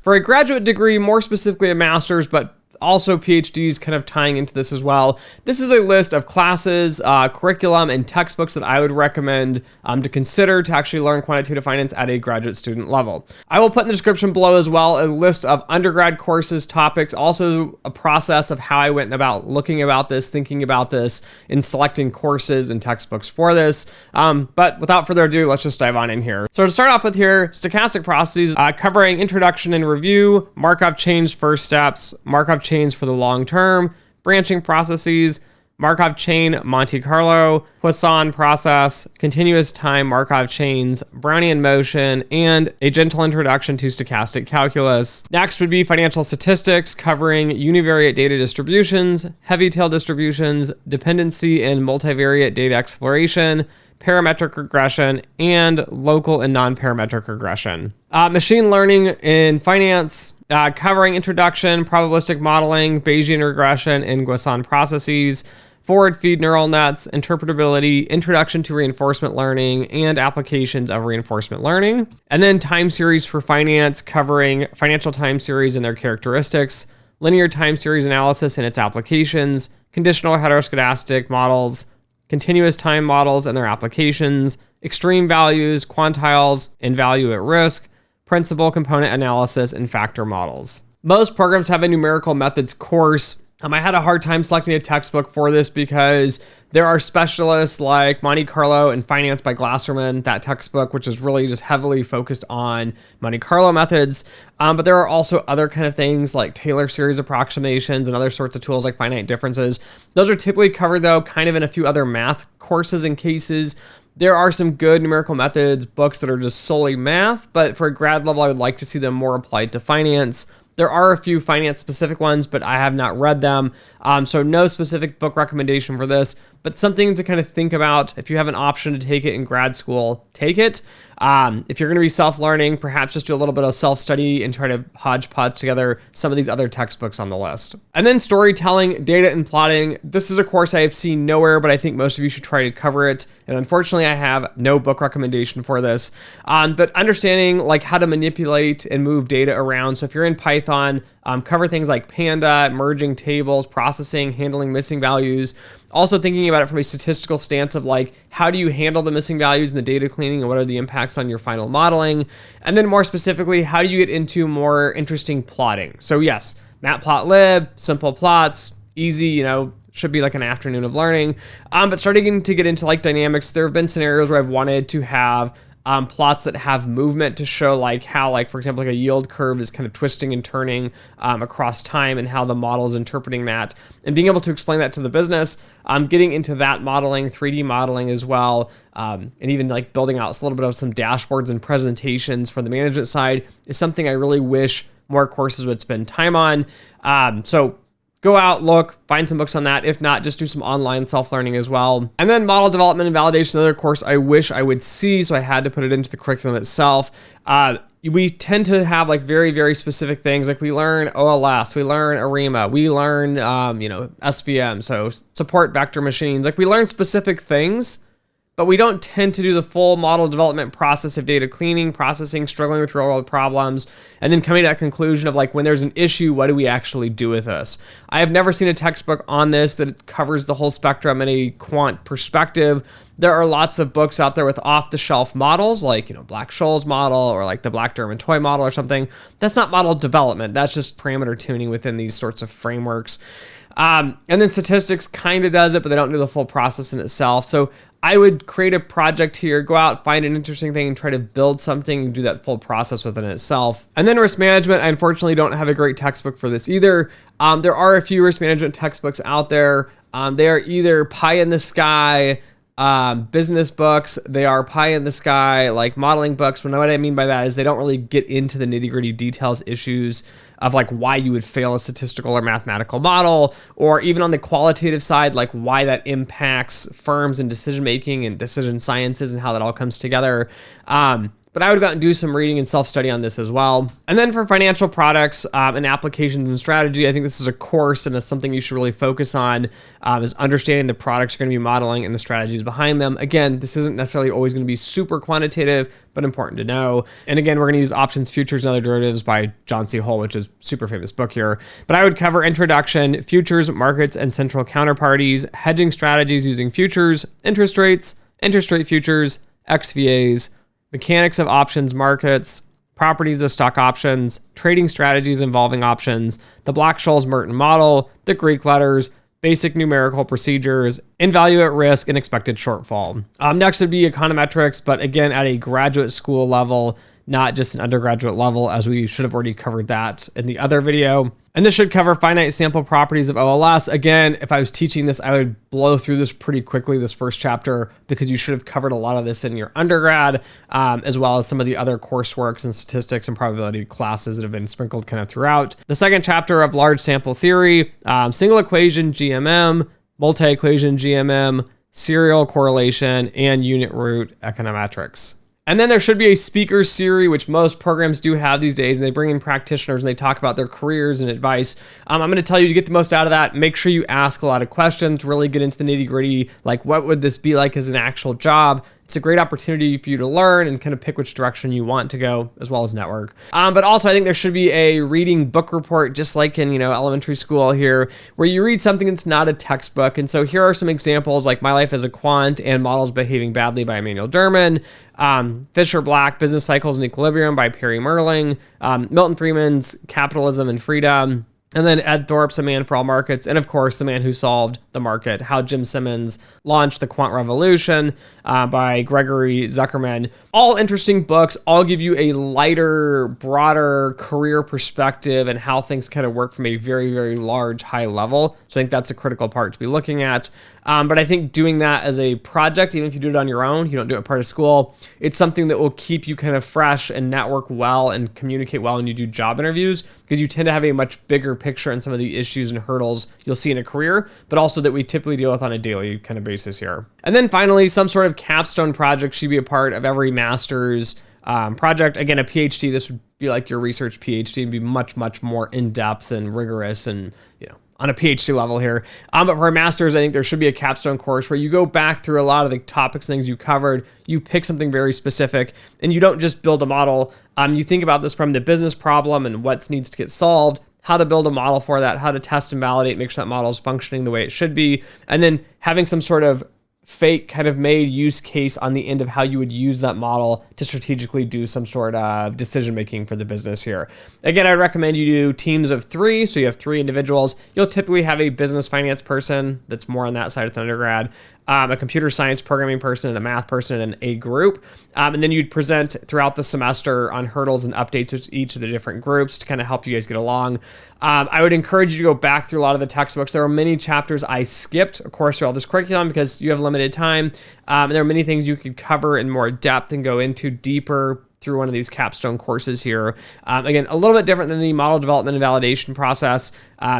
For a graduate degree, more specifically a master's, but also PhDs kind of tying into this as well. This is a list of classes, curriculum, and textbooks that I would recommend to consider to actually learn quantitative finance at a graduate student level. I will put in the description below as well a list of undergrad courses, topics, also a process of how I went about looking about this, thinking about this, and selecting courses and textbooks for this. But without further ado, let's just dive on in here. So to start off with here, stochastic processes, covering introduction and review, Markov chains first steps, Markov chains for the long term, branching processes, Markov chain Monte Carlo, Poisson process, continuous time Markov chains, Brownian motion, and a gentle introduction to stochastic calculus. Next would be financial statistics, covering univariate data distributions, heavy tail distributions, dependency and multivariate data exploration, parametric regression, and local and non-parametric regression. Machine learning in finance, covering introduction, probabilistic modeling, Bayesian regression, and Poisson processes, forward feed neural nets, interpretability, introduction to reinforcement learning, and applications of reinforcement learning. And then time series for finance, covering financial time series and their characteristics, linear time series analysis and its applications, conditional heteroscedastic models, continuous time models and their applications, extreme values, quantiles, and value at risk, principal component analysis, and factor models. Most programs have a numerical methods course. I had a hard time selecting a textbook for this because there are specialists like Monte Carlo and Finance by Glasserman, that textbook, which is really just heavily focused on Monte Carlo methods. But there are also other kind of things like Taylor series approximations and other sorts of tools like finite differences. Those are typically covered though kind of in a few other math courses and cases. There are some good numerical methods books that are just solely math, but for a grad level, I would like to see them more applied to finance. There are a few finance specific ones, but I have not read them. So no specific book recommendation for this, but something to kind of think about. If you have an option to take it in grad school, take it. If you're going to be self-learning, perhaps just do a little bit of self-study and try to hodgepodge together some of these other textbooks on the list. And then storytelling, data, and plotting. This is a course I have seen nowhere, but I think most of you should try to cover it. And unfortunately, I have no book recommendation for this. But understanding like how to manipulate and move data around. So if you're in Python, cover things like Panda, merging tables, processing, handling missing values. Also thinking about it from a statistical stance of like, how do you handle the missing values in the data cleaning and what are the impacts on your final modeling? And then more specifically, how do you get into more interesting plotting? So yes, matplotlib, simple plots, easy, should be like an afternoon of learning. But starting to get into like dynamics, there have been scenarios where I've wanted to have plots that have movement to show like how, like for example, like a yield curve is kind of twisting and turning across time and how the model is interpreting that and being able to explain that to the business. Getting into that modeling, 3D modeling as well, and even like building out a little bit of some dashboards and presentations for the management side is something I really wish more courses would spend time on. So go out, look, find some books on that. If not, just do some online self-learning as well. And then model development and validation, another course I wish I would see, so I had to put it into the curriculum itself. We tend to have like very, very specific things. Like we learn OLS, we learn ARIMA, we learn, SVM, so support vector machines. Like we learn specific things, but we don't tend to do the full model development process of data cleaning, processing, struggling with real world problems, and then coming to that conclusion of like, when there's an issue, what do we actually do with this? I have never seen a textbook on this that covers the whole spectrum in a quant perspective. There are lots of books out there with off-the-shelf models, like, Black-Scholes model or like the Black-Derman-Toy model or something. That's not model development. That's just parameter tuning within these sorts of frameworks. And then statistics kind of does it, but they don't do the full process in itself. So I would create a project here, go out, find an interesting thing and try to build something and do that full process within itself. And then risk management, I unfortunately don't have a great textbook for this either. There are a few risk management textbooks out there. They are either pie in the sky, business books, they are pie in the sky, like modeling books. What I mean by that is they don't really get into the nitty gritty details, issues of like why you would fail a statistical or mathematical model, or even on the qualitative side, like why that impacts firms and decision making and decision sciences and how that all comes together. but I would go out and do some reading and self-study on this as well. And then for financial products and applications and strategy, I think this is a course and it's something you should really focus on, is understanding the products you're going to be modeling and the strategies behind them. Again, this isn't necessarily always going to be super quantitative, but important to know. And again, we're going to use Options, Futures, and Other Derivatives by John C. Hull, which is a super famous book here. But I would cover introduction, futures, markets, and central counterparties, hedging strategies using futures, interest rates, interest rate futures, XVAs, mechanics of options markets, properties of stock options, trading strategies involving options, the Black-Scholes-Merton model, the Greek letters, basic numerical procedures, in value at risk, and expected shortfall. Next would be econometrics, but again, at a graduate school level, not just an undergraduate level, as we should have already covered that in the other video. And this should cover finite sample properties of OLS. Again, if I was teaching this, I would blow through this pretty quickly, this first chapter, because you should have covered a lot of this in your undergrad, as well as some of the other courseworks and statistics and probability classes that have been sprinkled kind of throughout. The second chapter of large sample theory, single equation GMM, multi-equation GMM, serial correlation, and unit root econometrics. And then there should be a speaker series, which most programs do have these days, and they bring in practitioners and they talk about their careers and advice. I'm going to tell you to get the most out of that. Make sure you ask a lot of questions, really get into the nitty gritty, like what would this be like as an actual job? It's a great opportunity for you to learn and kind of pick which direction you want to go, as well as network. But also, I think there should be a reading book report, just like in, elementary school here, where you read something that's not a textbook. And so here are some examples, like My Life as a Quant and Models Behaving Badly by Emmanuel Derman, Fischer Black, Business Cycles and Equilibrium by Perry Merling, Milton Friedman's Capitalism and Freedom, and then Ed Thorpe's A Man for All Markets, and of course, The Man Who Solved the Market, How Jim Simmons Launched the Quant Revolution by Gregory Zuckerman. All interesting books, all give you a lighter, broader career perspective and how things kind of work from a very, very large, high level. So I think that's a critical part to be looking at. But I think doing that as a project, even if you do it on your own, you don't do it part of school, it's something that will keep you kind of fresh and network well and communicate well when you do job interviews, because you tend to have a much bigger picture on some of the issues and hurdles you'll see in a career, but also that we typically deal with on a daily kind of basis here. And then finally, some sort of capstone project should be a part of every master's project. Again, a PhD, this would be like your research PhD and be much, much more in-depth and rigorous and, on a PhD level here. But for a master's, I think there should be a capstone course where you go back through a lot of the topics, things you covered, you pick something very specific, and you don't just build a model. You think about this from the business problem and what needs to get solved, how to build a model for that, how to test and validate, make sure that model is functioning the way it should be, and then having some sort of fake kind of made use case on the end of how you would use that model to strategically do some sort of decision making for the business here. Again, I recommend you do teams of 3, so you have 3 individuals. You'll typically have a business finance person that's more on that side of the undergrad, a computer science programming person, and a math person in a group. And then you'd present throughout the semester on hurdles and updates with each of the different groups to kind of help you guys get along. I would encourage you to go back through a lot of the textbooks. There are many chapters I skipped, of course, through all this curriculum because you have limited time. There are many things you could cover in more depth and go into deeper through one of these capstone courses here. Again, a little bit different than the model development and validation process,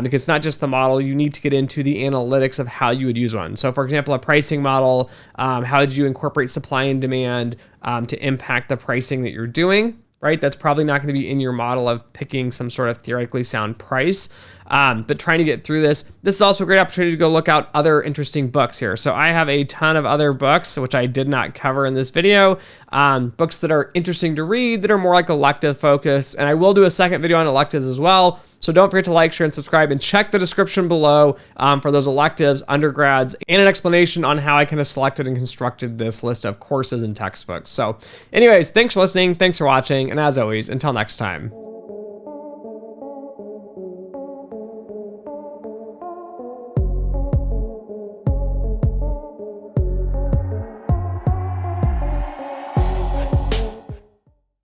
because it's not just the model, you need to get into the analytics of how you would use one. So for example, a pricing model, how did you incorporate supply and demand to impact the pricing that you're doing? Right? That's probably not going to be in your model of picking some sort of theoretically sound price. But trying to get through this is also a great opportunity to go look out other interesting books here. So I have a ton of other books, which I did not cover in this video, books that are interesting to read, that are more like elective focus. And I will do a second video on electives as well. So don't forget to like, share, and subscribe, and check the description below for those electives, undergrads, and an explanation on how I kind of selected and constructed this list of courses and textbooks. So anyways, thanks for listening. Thanks for watching. And as always, until next time.